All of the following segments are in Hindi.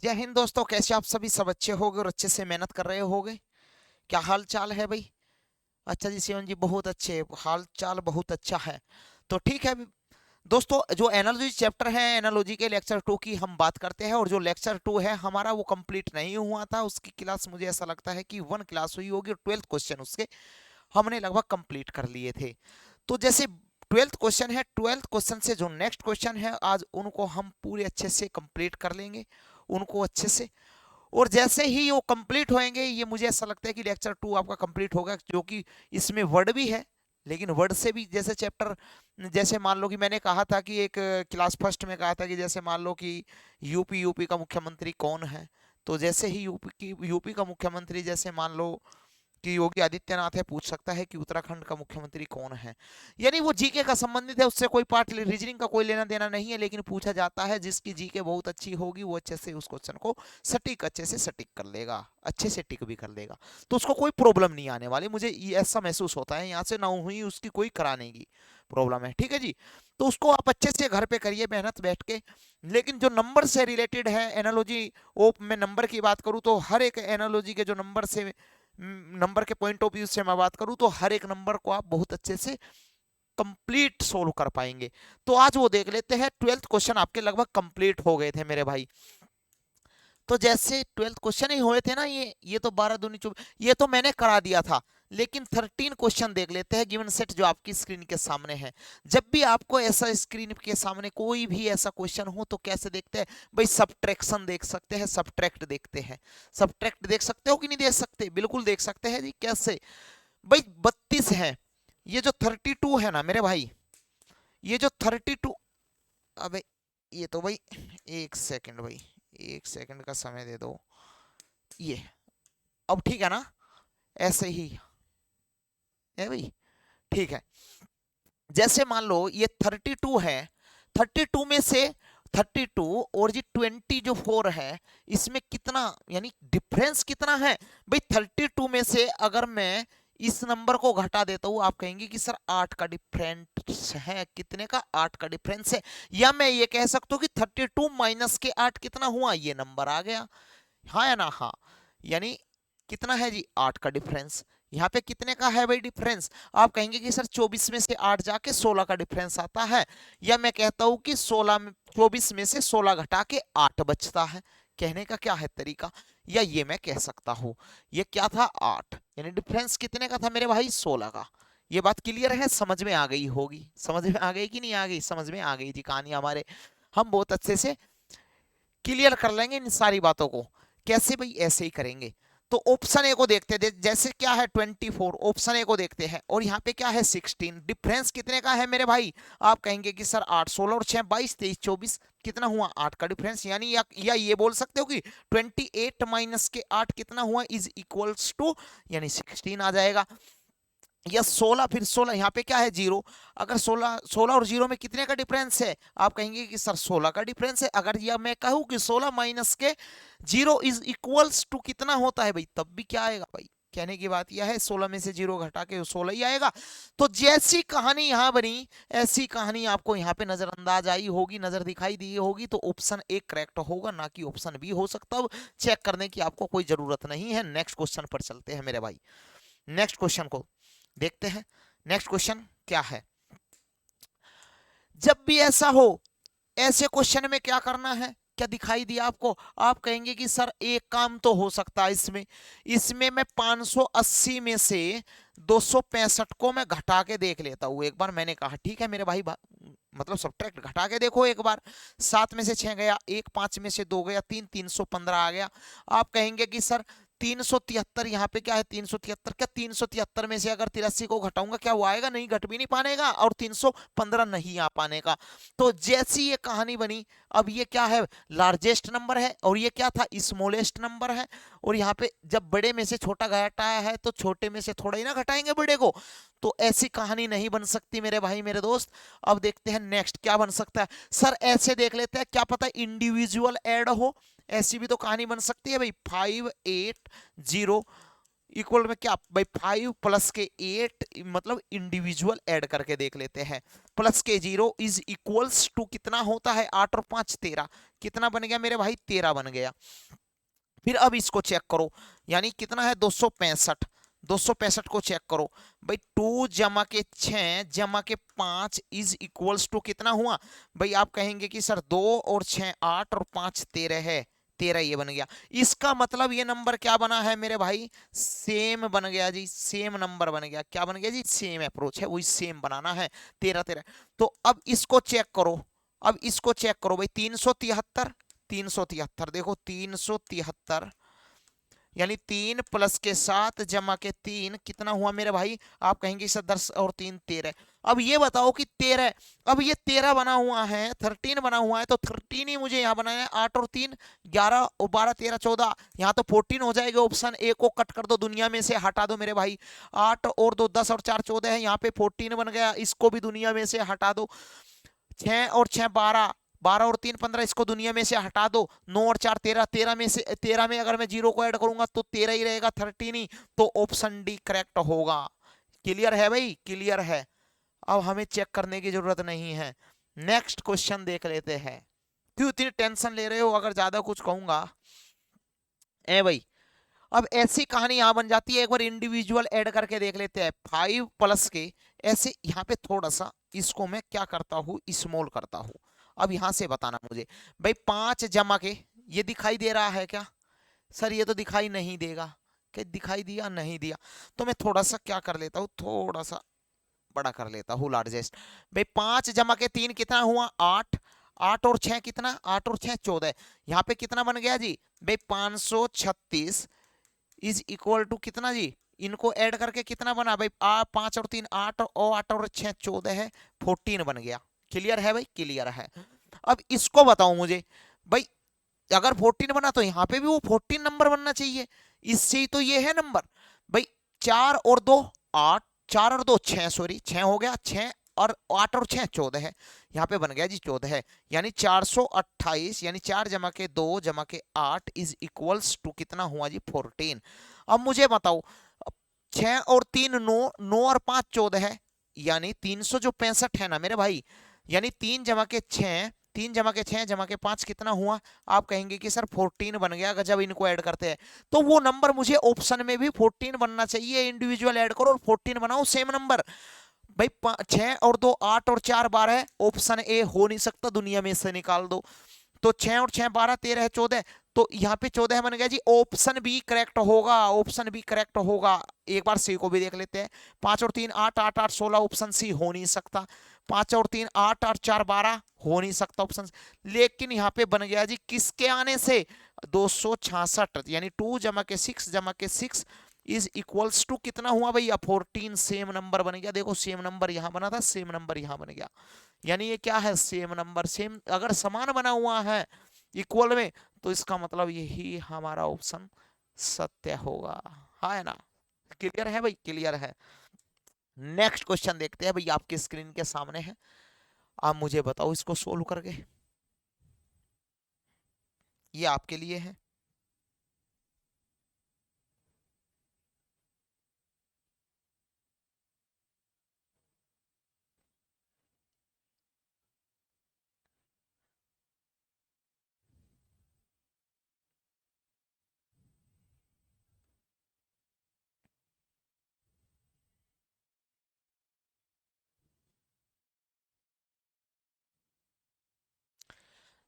जय हिंद दोस्तों, कैसे आप सभी सब अच्छे होगे और अच्छे से मेहनत कर रहे होगे। क्या हाल चाल है भाई? अच्छा जी शिवन जी, बहुत अच्छे, हाल चाल बहुत अच्छा है। तो ठीक है दोस्तों, जो एनालॉजी चैप्टर है, एनालॉजी के लेक्चर 2 की हम बात करते हैं। और जो लेक्चर 2 है हमारा वो कंप्लीट नहीं हुआ था, उसकी क्लास मुझे ऐसा लगता है कि 1 क्लास हुई होगी और 12th क्वेश्चन उसके हमने लगभग कंप्लीट कर लिए थे। तो जैसे 12th क्वेश्चन है, 12th क्वेश्चन से जो नेक्स्ट क्वेश्चन है आज उनको हम पूरे अच्छे से कंप्लीट कर लेंगे, उनको अच्छे से। और जैसे ही वो कंप्लीट होएंगे, ये मुझे ऐसा लगता है कि लेक्चर 2 आपका कंप्लीट होगा, जो कि इसमें वर्ड भी है, लेकिन वर्ड से भी जैसे चैप्टर, जैसे मान लो कि मैंने कहा था कि एक क्लास फर्स्ट में कहा था कि जैसे मान लो कि यूपी का मुख्यमंत्री कौन है। तो जैसे ही यूपी का मुख्यमंत्री, जैसे मान लो कि योगी आदित्यनाथ है, पूछ सकता है कि उत्तराखंड का मुख्यमंत्री कौन है। यानी वो जीके का संबंधित है, उससे कोई पार्ट रीजनिंग का कोई लेना देना नहीं है, लेकिन पूछा जाता है। जिसकी जीके बहुत अच्छी होगी वो अच्छे से उस क्वेश्चन को अच्छे से सटीक कर लेगा, अच्छे से टिक भी कर लेगा। तो उसको कोई प्रॉब्लम नहीं आने वाली, मुझे ऐसा महसूस होता है। यहाँ से ना हुई उसकी कोई कराने की प्रॉब्लम है, ठीक है जी। तो उसको आप अच्छे से घर पे करिए मेहनत बैठ के। लेकिन जो नंबर से रिलेटेड है एनालॉजी, ओप में नंबर की बात करूँ तो हर एक एनालॉजी के जो नंबर से, नंबर के पॉइंट ऑफ व्यू से मैं बात करूं तो हर एक नंबर को आप बहुत अच्छे से कंप्लीट सोल्व कर पाएंगे। तो आज वो देख लेते हैं। 12th क्वेश्चन आपके लगभग कंप्लीट हो गए थे मेरे भाई। तो जैसे 12th क्वेश्चन ही हुए थे ना, ये तो 12 दूनी 24, ये तो मैंने करा दिया था। लेकिन 13 क्वेश्चन देख लेते हैं, गिवन सेट जो आपकी स्क्रीन के सामने है। जब भी आपको ऐसा स्क्रीन के सामने कोई भी ऐसा क्वेश्चन हो तो कैसे देखते हैं भाई? सब्ट्रैक्शन देख सकते हैं, सब्ट्रैक्ट देखते हैं। सब्ट्रैक्ट देख सकते हो कि नहीं देख सकते? बिल्कुल देख सकते हैं जी। कैसे भाई? 32 है, ये जो 32 है ना मेरे भाई, ये जो 32, अबे ये तो भाई, एक सेकंड भाई, एक सेकंड का समय दे दो। ये अब ठीक है ना? ऐसे ही है भाई, ठीक है। जैसे मान लो ये 32 है, 32 में से 32 और जी 20 जो 4 है, इसमें कितना यानी डिफरेंस कितना है भाई? 32 में से अगर मैं इस नंबर को घटा देता हूं, आप कहेंगे कि सर 8 का डिफरेंस है। कितने का? 8 का डिफरेंस है। या मैं ये कह सकता हूं कि 32 माइनस के 8 कितना हुआ? ये नंबर आ गया। हाँ या ना? हाँ। यानी कितना है जी? 8 का डिफरेंस। यहाँ पे कितने का है भाई डिफरेंस? आप कहेंगे कि सर 24 में से 8 जाके 16 का डिफरेंस आता है। या मैं कहता हूं कि 24 में से 16 घटा के 8 बचता है। कहने का क्या है तरीका? या ये मैं कह सकता हूं, ये क्या था? 8, यानी डिफरेंस कितने का था मेरे भाई? 16 का। ये बात क्लियर है? समझ में आ गई होगी। समझ में आ गई कि नहीं आ गई? समझ में आ गई जी कहानी हमारे। हम बहुत अच्छे से क्लियर कर लेंगे इन सारी बातों को। कैसे भाई? ऐसे ही करेंगे। तो ऑप्शन ए को देखते हैं। जैसे क्या है 24, ऑप्शन ए को देखते हैं। और यहाँ पे क्या है 16। डिफरेंस कितने का है मेरे भाई? आप कहेंगे कि सर 8, 16 और 6 22 23 24, कितना हुआ? 8 का डिफरेंस। यानी या ये बोल सकते हो कि 28 माइनस के 8 कितना हुआ? इज इक्वल्स टू, यानी 16 आ जाएगा। या 16, फिर 16, यहाँ पे क्या है? 0। अगर 16 16 और 0 में कितने का डिफरेंस है? आप कहेंगे कि सर 16 का डिफरेंस है। अगर यह मैं कहूँ कि 16 माइनस के 0 इज इक्वल्स टू कितना होता है भाई? तब भी क्या आएगा भाई? कहने की बात यह है 16 में से 0 घटा के 16 ही आएगा। तो जैसी कहानी यहाँ बनी, ऐसी कहानी आपको यहाँ पे नजरअंदाज आई होगी, नजर दिखाई दी होगी। तो ऑप्शन ए करेक्ट होगा, ना कि ऑप्शन बी हो सकता है। चेक करने की आपको कोई जरूरत नहीं है। नेक्स्ट क्वेश्चन पर चलते हैं मेरे भाई। नेक्स्ट क्वेश्चन को देखते हैं। नेक्स्ट क्वेश्चन क्या है? जब भी ऐसा हो, ऐसे क्वेश्चन में क्या करना है? क्या दिखाई दिया आपको? आप कहेंगे कि सर एक काम तो हो सकता है इसमें। इसमें मैं 580 में से 265 को मैं घटा के देख लेता हूं एक बार। मैंने कहा ठीक है मेरे भाई, मतलब सब्ट्रैक्ट घटा के देखो एक बार। 7 में से 6 गया, एक 5 में से 2 गया, 3, 315 आ गया। आप कहेंगे कि सर 373, यहाँ पे क्या है 373? क्या 373 में से अगर 83 को घटाऊंगा क्या वो आएगा? नहीं, घट भी नहीं पानेगा और 315 नहीं आ पाने का। तो जैसी ये कहानी बनी, अब ये क्या है? लार्जेस्ट नंबर है और ये क्या था? स्मॉलेस्ट नंबर है। और यहाँ पे जब बड़े में से छोटा घटाया है तो छोटे में से थोड़ा ही ना घटाएंगे बड़े को। तो ऐसी कहानी नहीं बन सकती मेरे भाई मेरे दोस्त। अब देखते हैं नेक्स्ट क्या बन सकता है। सर ऐसे देख लेते हैं, क्या पता इंडिविजुअल ऐड हो, ऐसी भी तो कहानी बन सकती है भाई। 580 इक्वल में क्या भाई 5 प्लस के 8, मतलब इंडिविजुअल ऐड करके देख लेते हैं। प्लस के 0 इज इक्वल्स टू कितना होता है, 8 और 5 13, कितना बन गया मेरे भाई, 13 बन गया। फिर अब इसको चेक करो, यानी कितना है 265, 265 को चेक करो भाई, 2 जमा के 6 जमा के 5 इज इक्वल्स टू कितना हुआ भाई, आप कहेंगे कि सर 2 और 6 8 और 5 13 है, 13 ये बन गया। इसका मतलब ये नंबर क्या बना है मेरे भाई, सेम बन गया जी, सेम नंबर बन गया। क्या बन गया जी, सेम अप्रोच है, वही सेम बनाना है, 13 13। तो अब इसको चेक करो, अब इसको चेक करो भाई, 373, 373 देखो 373, यानी 3 प्लस के 7 जमा के 3 कितना हुआ मेरे भाई, आप कहेंगे सर 10 और 3 13। अब ये बताओ कि 13, अब ये 13 बना हुआ है, 13 बना हुआ है, तो 13 ही मुझे यहाँ बनाया है। 8 और 3 11 और 12 13 14, यहाँ तो 14 हो जाएगा। ऑप्शन ए को कट कर दो, दुनिया में से हटा दो मेरे भाई। 8 और 2 10 और 4 14 है, यहाँ पे 14 बन गया, इसको भी दुनिया में से हटा दो। 6 और 6 12, 12 और 3 15, इसको दुनिया में से हटा दो। 9 और 4 13, 13 में से 13 में अगर मैं 0 को ऐड करूंगा तो 13 ही रहेगा, 13 ही। तो ऑप्शन डी करेक्ट होगा। क्लियर है भाई, क्लियर है। अब हमें चेक करने की जरूरत नहीं है, नेक्स्ट क्वेश्चन देख लेते हैं। क्यों इतनी टेंशन ले रहे हो, अगर ज्यादा कुछ कहूंगा ए भाई। अब ऐसी कहानी यहां बन जाती है, एक बार इंडिविजुअल ऐड करके देख लेते हैं। 5 प्लस के ऐसे, यहाँ पे थोड़ा सा इसको मैं क्या करता हूँ, स्मॉल करता हूँ। अब यहां से बताना मुझे भाई, 5 जमा के, ये दिखाई दे रहा है क्या सर, ये तो दिखाई नहीं देगा, क्या दिखाई दिया, नहीं दिया। तो मैं थोड़ा सा क्या कर लेता हूँ, थोड़ा सा बड़ा कर लेता हूँ, लार्जेस्ट। भाई 5 जमा के 3 कितना हुआ, 8, 8 और 6 कितना, 8 और 6 14, यहाँ पे कितना बन गया जी भाई, 536 इज इक्वल टू कितना जी, इनको ऐड करके कितना बना भाई, 5 और 3 8, और 8 और 6 14 है, 14 बन गया। क्लियर है भाई, क्लियर है। अब इसको बताओ मुझे भाई, अगर 14 बना तो यहाँ पे भी वो 14 नंबर बनना चाहिए, इससे ही तो ये है नंबर भाई। 4 और 2 8, 4 और 2 6, सॉरी 6 हो गया, 6 और 8 और 6 14 है, यहाँ पे बन गया जी 14 है, यानी 428, यानी 4 जमा के 2 जमा के 8 इज इक्वल्स टू कितना हुआ जी, 14। अब मुझे बताओ, 6 और 3 9, 9 और 5 14 है, यानी 300 जो 65 है ना मेरे भाई, यानी 3 जमा के 6, 3 जमा के 6 जमा के 5 कितना हुआ, आप कहेंगे कि सर 14 बन गया, जब इनको ऐड करते हैं। तो वो नंबर मुझे ऑप्शन में भी 14 बनना चाहिए, इंडिविजुअल ऐड करो और 14 बनाओ, सेम नंबर भाई। 6 और 2 8 और 4 12, ऑप्शन ए हो नहीं सकता, दुनिया में से निकाल दो। तो 6 और 6 12 13 है 14, तो यहाँ पे 14 बन गया जी, ऑप्शन बी करेक्ट होगा, ऑप्शन बी करेक्ट होगा। एक बार सी को भी देख लेते हैं। 5 और 3 8 8 8 16, ऑप्शन सी हो नहीं सकता। 5 और 3 8 8 4 12 हो नहीं सकता, ऑप्शन। लेकिन यहाँ पे बन गया जी किसके आने से, 266, यानी 2 जमा के 6 जमा के 6 इज इक्वल्स टू कितना हुआ भैया, 14। सेम नंबर बन गया, देखो सेम नंबर यहां बना था, सेम नंबर यहां बन गया, यानी ये क्या है, सेम नंबर। सेम अगर समान बना हुआ है इक्वल में, तो इसका मतलब यही हमारा ऑप्शन सत्य होगा, है ना। क्लियर है भाई, क्लियर है। नेक्स्ट क्वेश्चन देखते हैं भाई, आपकी स्क्रीन के सामने है, आप मुझे बताओ इसको सोल्व करके, ये आपके लिए है।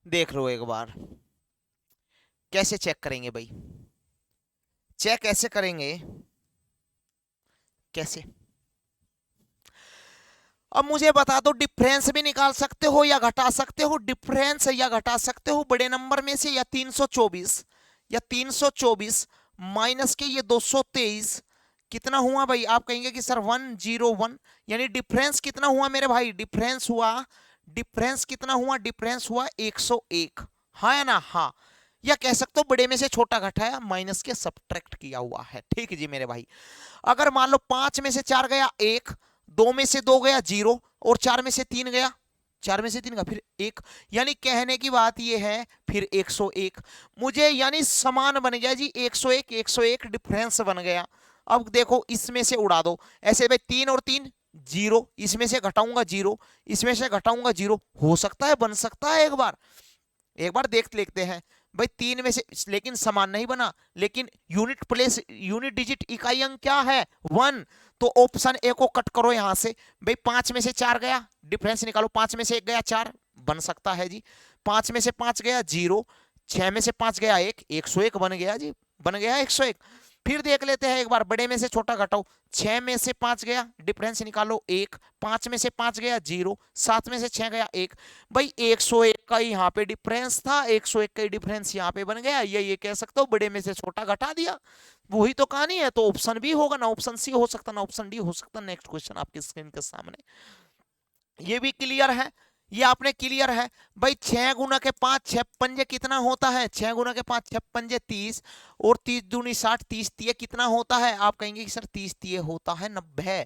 देख लो एक बार, कैसे चेक करेंगे भाई, चेक कैसे करेंगे, कैसे। अब मुझे बता दो, डिफरेंस भी निकाल सकते हो या घटा सकते हो, डिफरेंस या घटा सकते हो बड़े नंबर में से, या 324, या 324 माइनस के ये 223 कितना हुआ भाई, आप कहेंगे कि सर 101, यानी डिफरेंस कितना हुआ मेरे भाई, डिफरेंस हुआ, डिफरेंस कितना हुआ, डिफरेंस हुआ 101, हाँ या ना, हाँ। या कह सकते हो बड़े में से छोटा घटाया, माइनस के सब्ट्रैक्ट किया हुआ है, ठीक है जी मेरे भाई। अगर मान लो 5 में से 4 गया 1, 2 में से 2 गया 0, और 4 में से 3 गया, 4 में से 3 गया फिर 1, यानी कहने की बात ये है फिर 101 मुझे, यानी समान बन गया जी, 101 101 डिफरेंस बन गया। अब देखो इसमें से उड़ा दो ऐसे भाई, 3 और 3 0, इसमें से घटाऊंगा 0, इसमें से घटाऊंगा 0, हो सकता है, बन सकता है, एक बार देख लेते हैं भाई। 3 में से, लेकिन समान नहीं बना, लेकिन यूनिट प्लेस, यूनिट डिजिट इकाई अंक क्या है 1, तो ऑप्शन ए को कट करो यहां से भाई। 5 में से 4 गया, डिफरेंस निकालो, 5 में से 1 गया 4, बन सकता है जी। 5 में से 5 गया 0, 6 में से 5 गया 1, 101 बन गया जी, बन गया 101। फिर देख लेते हैं एक बार, बड़े में से छोटा घटाओ, 6 में से 5 गया, डिफरेंस निकालो 1, 5 में से 5 गया 0, 7 में से 6 गया 1, भाई 101 का यहाँ पे डिफरेंस था, 101 का डिफरेंस यहाँ पे बन गया। ये कह सकते हो बड़े में से छोटा घटा दिया, वही तो कहानी है। तो ऑप्शन बी होगा, ना ऑप्शन सी हो सकता, ना ऑप्शन डी हो सकता। नेक्स्ट क्वेश्चन आपकी स्क्रीन के सामने, ये भी क्लियर है, ये आपने क्लियर है भाई। 6 गुना के 5 6 पंजे कितना होता है, 6 गुना के 5 6 पंजे 30, और 30 दूनी 60, 30 तिये कितना होता है, आप कहेंगे कि सर 30 तिये होता है 90।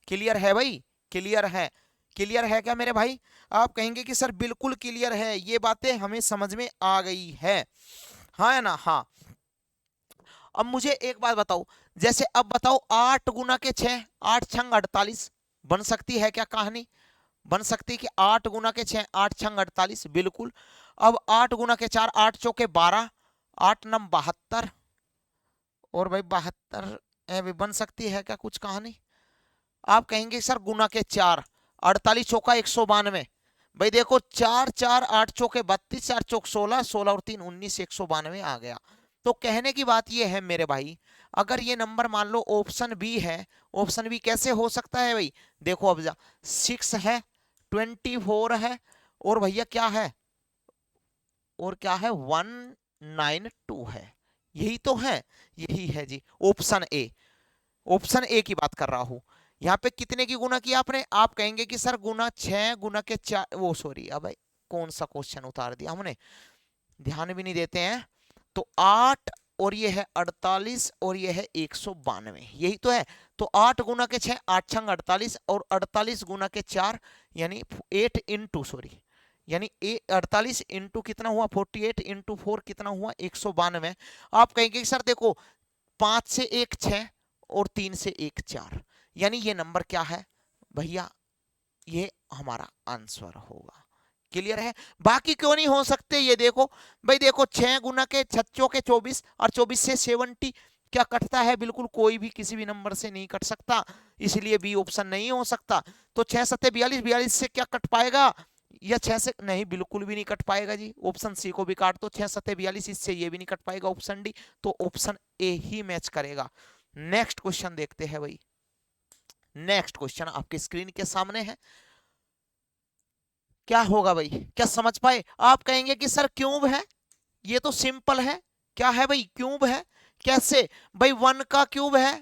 क्लियर है भाई, क्लियर है, क्लियर है क्या मेरे भाई? आप कहेंगे कि सर बिल्कुल क्लियर है, ये बातें हमें समझ में आ गई है, हाँ है ना? हाँ। अब मुझे एक बात बताओ, जैसे अब बताओ 8 गुना के 6, 8 छंग 48, बन सकती है क्या कहानी? बन सकती कि 8 गुना के 6, 8 छंग 48, बिल्कुल। अब 8 गुना के 4, 8 चौके 12, 8 नम 72, और भाई 72 बन सकती है क्या कुछ कहानी? आप कहेंगे सर गुना के 4, 48 चौका 192, भाई देखो 4 4 8 चौके 32, 4 चौक 16, 16 और 3 19, 192 आ गया। तो कहने की बात ये है मेरे भाई, अगर ये नंबर मान लो ऑप्शन बी है, ऑप्शन बी कैसे हो सकता है भाई? देखो अब जा, 6 है, 24 है, और भैया क्या है, और क्या है 192 है, यही तो है, यही है जी ऑप्शन ए। ऑप्शन ए की बात कर रहा हूं। यहाँ पे कितने की गुना किया आपने? आप कहेंगे कि सर गुना 6 गुना के 4, वो सॉरी, अब भाई कौन सा क्वेश्चन उतार दिया हमने, ध्यान भी नहीं देते हैं। तो 8 और ये है 48 और ये है 192, यही तो है। तो 8 गुना के 6, 8 छंग 48, और 48 गुना के 4, यानी 8 इंटू, सॉरी, यानी 48 इंटू कितना हुआ 48, इंटू 4 कितना हुआ 192। आप कहेंगे कि सर देखो 5 से 1 6, और 3 से 1 4, यानी ये नंबर क्या है भैया? ये हमारा आंसर होगा। क्लियर है? बाकी क्यों नहीं हो सकते ये देखो भाई, देखो 6 गुना के 6 के 24, और 24 से 70 क्या कटता है? बिल्कुल कोई भी किसी भी नंबर से नहीं कट सकता, इसलिए बी ऑप्शन नहीं हो सकता। तो 6 7 42, 42 से क्या कट पाएगा? या 6 से नहीं, बिल्कुल भी नहीं कट पाएगा जी। ऑप्शन सी को भी काट दो, 6 7 42, इससे ये भी नहीं कट पाएगा, ऑप्शन डी। तो ऑप्शन ए ही मैच करेगा। नेक्स्ट क्वेश्चन देखते हैं भाई। नेक्स्ट क्वेश्चन आपकी स्क्रीन के सामने है, क्या होगा भाई? क्या समझ पाए? आप कहेंगे कि सर क्यूब है, ये तो सिंपल है। क्या है भाई? क्यूब है। कैसे भाई? 1 का क्यूब है,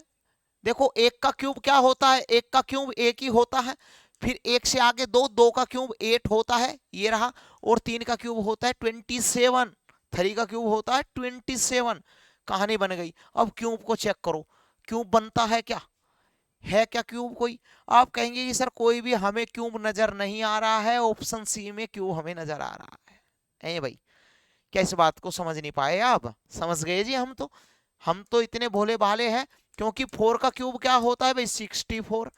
देखो 1 का क्यूब क्या होता है? 1 का क्यूब 1 ही होता है। फिर 1 से आगे 2, 2 का क्यूब 8 होता है, ये रहा। और 3 का क्यूब होता है 27, 3 का क्यूब होता है 27। कहानी बन गई। अब क्यूब को चेक करो, क्यूब बनता है क्या? है क्या क्यूब कोई? आप कहेंगे कि सर कोई भी हमें क्यूब नजर नहीं आ रहा है, ऑप्शन सी में क्यूब हमें नजर आ रहा है। भाई क्या इस बात को समझ नहीं पाए आप? समझ गए जी। हम तो इतने भोले भाले हैं, क्योंकि 4 का क्यूब क्या होता है भाई? 64।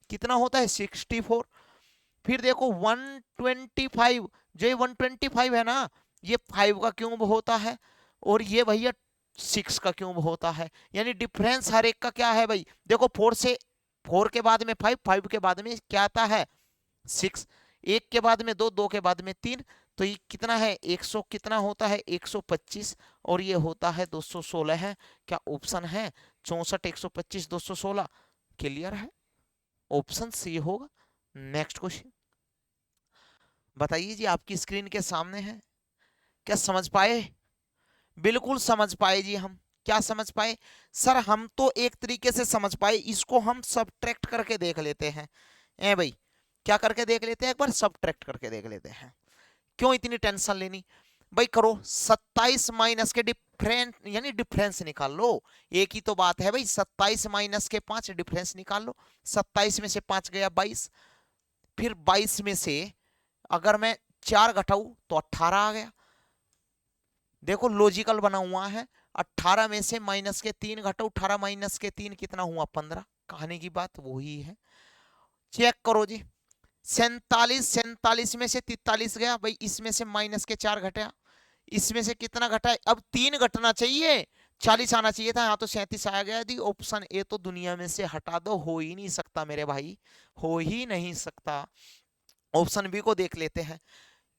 कितना होता है? 64। फिर देखो 125, जो ये 125 है ना, ये 5 का क्यूब होता है, और ये भैया 6 का क्यूब होता है। यानी डिफरेंस हर एक का क्या है भाई? देखो 4 के बाद में 5, 5 के बाद में क्या आता है 6, 1 के बाद में 2, 2 के बाद में 3, तो ये कितना है 100, कितना होता है 125, और ये होता है 216 है। क्या ऑप्शन है 64, 125, 216? क्लियर है, ऑप्शन सी होगा। नेक्स्ट क्वेश्चन बताइए जी, आपकी स्क्रीन के सामने है। क्या समझ पाए? बिल्कुल समझ पाए जी हम। क्या समझ पाए? सर हम तो एक तरीके से समझ पाए, इसको हम सब्ट्रैक्ट करके देख लेते हैं। ए भाई क्या करके देख लेते हैं? एक बार सब्ट्रैक्ट करके देख लेते हैं। क्यों इतनी टेंशन लेनी भाई? करो 27 माइनस के डिफरेंस, यानी डिफरेंस निकाल लो। एक ही तो बात है भाई, 27 माइनस के 5 डिफरेंस निकाल लो। 27 में से 5 गया 22, फिर 22 में से अगर मैं 4 घटाऊं तो 18 आ गया। देखो लॉजिकल बना हुआ है। 18 में से माइनस के 3 घटाओ, 18 माइनस के 3 कितना हुआ 15। कहानी की बात वही है। चेक करो जी। 47, 47 में से 43 गया भाई, इसमें से माइनस के 4 घटा, इसमें से कितना घटा है, अब 3 घटना चाहिए, 40 आना चाहिए था, यहाँ तो 37 आ गया। यदि ऑप्शन ए तो दुनिया में से हटा दो, हो ही नहीं सकता मेरे भाई, हो ही नहीं सकता। ऑप्शन बी को देख लेते हैं,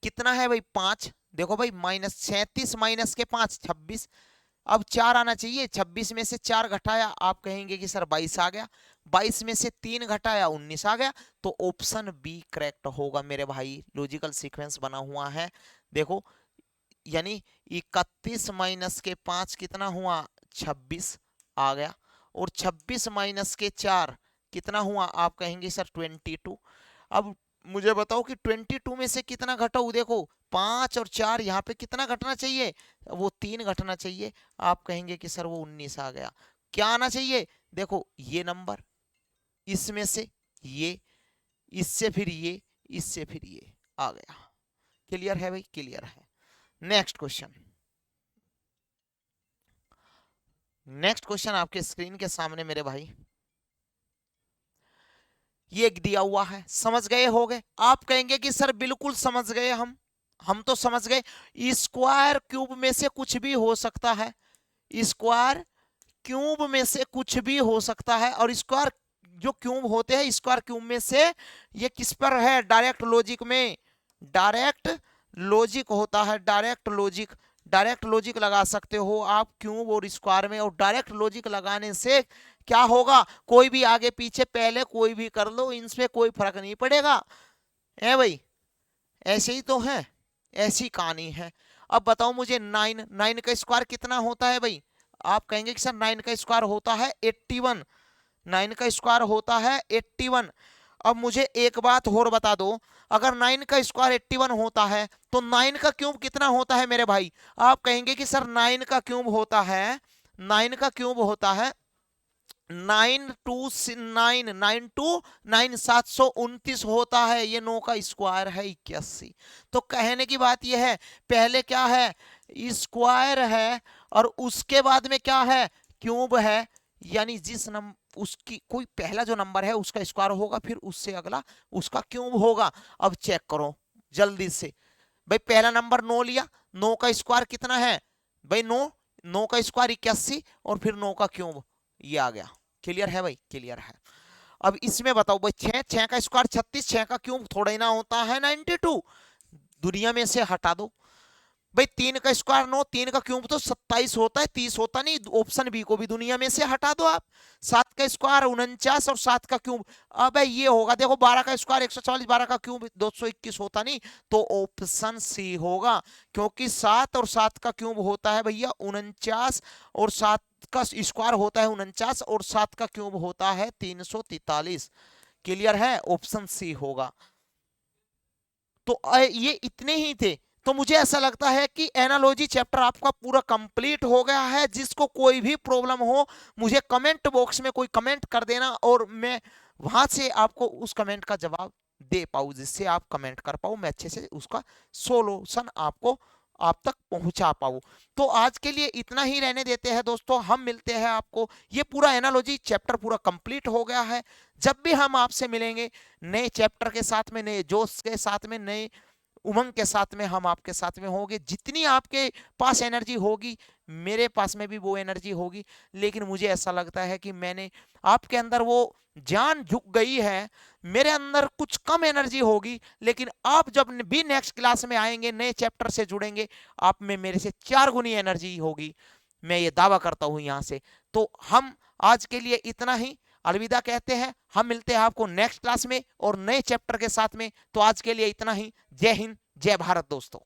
कितना है भाई 5। देखो भाई माइनस 37 माइनस के 5 26, अब 4 आना चाहिए, 26 में से 4 घटाया, आप कहेंगे कि सर 22 आ गया, 22 में से 3 घटाया 19 आ गया। तो ऑप्शन बी करेक्ट होगा मेरे भाई, लॉजिकल सीक्वेंस बना हुआ है। देखो यानी 31 माइनस के 5 कितना हुआ 26 आ गया, और 26 माइनस के 4 कितना हुआ, आप कहेंगे सर 22। अब मुझे बताओ कि 22 में से कितना घटाओ, देखो 5 और 4 यहाँ पे कितना घटना चाहिए, वो 3 घटना चाहिए, आप कहेंगे कि सर वो 19 आ गया। क्या आना चाहिए, देखो ये नंबर, इसमें से ये, इससे फिर ये, इससे फिर ये आ गया। क्लियर है भाई, क्लियर है। नेक्स्ट क्वेश्चन, नेक्स्ट क्वेश्चन आपके स्क्रीन के सामने मेरे भाई, ये दिया हुआ है, समझ गए होगे, आप कहेंगे कि सर बिल्कुल समझ गए हम तो समझ गए। स्क्वायर क्यूब में से कुछ भी हो सकता है, स्क्वायर क्यूब में से कुछ भी हो सकता है, और स्क्वायर जो क्यूब होते हैं, स्क्वायर क्यूब में से ये किस पर है, डायरेक्ट लॉजिक में, डायरेक्ट लॉजिक होता है, डायरेक्ट लॉजिक, डायरेक्ट लॉजिक लगा सकते हो आप क्यूब और स्क्वायर में। और डायरेक्ट लॉजिक लगाने से क्या होगा, कोई भी आगे पीछे पहले कोई भी कर लो, इनसे कोई फर्क नहीं पड़ेगा, है भाई, ऐसे ही तो है, ऐसी कहानी है। अब बताओ मुझे 9, 9 का स्क्वायर कितना होता है भाई, आप कहेंगे कि सर 9 का स्क्वायर होता है 81, 9 का स्क्वायर होता है 81। अब मुझे एक बात और बता दो, अगर 9 का स्क्वायर 81 होता है तो 9 का क्यूब कितना होता है मेरे भाई, आप कहेंगे कि सर 9 का क्यूब होता है, 9 का क्यूब होता है 9 729 होता है, ये 9 का स्क्वायर है 81। तो कहने की बात यह है, पहले क्या है, स्क्वायर है, और उसके बाद में क्या है, क्यूब है, यानी जिस नंबर उसकी कोई पहला जो नंबर है उसका स्क्वायर होगा, फिर उससे अगला उसका क्यूब होगा। अब चेक करो जल्दी से भाई, पहला नंबर 9 लिया, 9 का स्क्वायर कितना है भाई 9, 9 का स्क्वायर 81, और फिर 9 का क्यूब ये आ गया। क्लियर है भाई, क्लियर है। अब इसमें बताओ भाई 6, 6 का स्क्वायर 36, 6 का क्यूब थोड़ा ही ना होता है 92, दुनिया में से हटा दो भाई। 3 का स्क्वायर 9, 3 का क्यूब तो 27 होता है, 30 होता नहीं, ऑप्शन बी को भी दुनिया में से हटा दो आप। 7 का स्क्वायर 49, और 7 का क्यूब, अब ये होगा देखो 12 का स्क्वायर 144, 12 का क्यूब 221 होता नहीं, तो ऑप्शन सी होगा, क्योंकि 7 और 7 का क्यूब होता है भैया 49, और 7 का स्क्वायर होता है 49, और 7 का क्यूब होता है 343। क्लियर है, ऑप्शन सी होगा। तो ये इतने ही थे। तो मुझे ऐसा लगता है कि एनालॉजी चैप्टर आपका पूरा कंप्लीट हो गया है। जिसको कोई भी प्रॉब्लम हो मुझे कमेंट बॉक्स में कोई कमेंट कर देना, और मैं वहां से आपको उस कमेंट का जवाब दे पाऊँ, जिससे आप कमेंट कर पाऊँ, मैं अच्छे से उसका सोल्यूशन आपको आप तक पहुंचा पाऊँ। तो आज के लिए इतना ही रहने देते हैं दोस्तों, हम मिलते हैं आपको, ये पूरा एनालॉजी चैप्टर पूरा कंप्लीट हो गया है। जब भी हम आपसे मिलेंगे नए चैप्टर के साथ में, नए जोश के साथ में, नए उमंग के साथ में हम आपके साथ में होंगे। जितनी आपके पास एनर्जी होगी मेरे पास में भी वो एनर्जी होगी, लेकिन मुझे ऐसा लगता है कि मैंने आपके अंदर वो जान झुक गई है, मेरे अंदर कुछ कम एनर्जी होगी, लेकिन आप जब भी नेक्स्ट क्लास में आएंगे, नए चैप्टर से जुड़ेंगे, आप में मेरे से 4 गुनी एनर्जी होगी, मैं ये दावा करता हूं यहां से। तो हम आज के लिए इतना ही अलविदा कहते हैं, हम मिलते हैं आपको नेक्स्ट क्लास में और नए चैप्टर के साथ में। तो आज के लिए इतना ही, जय हिंद जय भारत दोस्तों।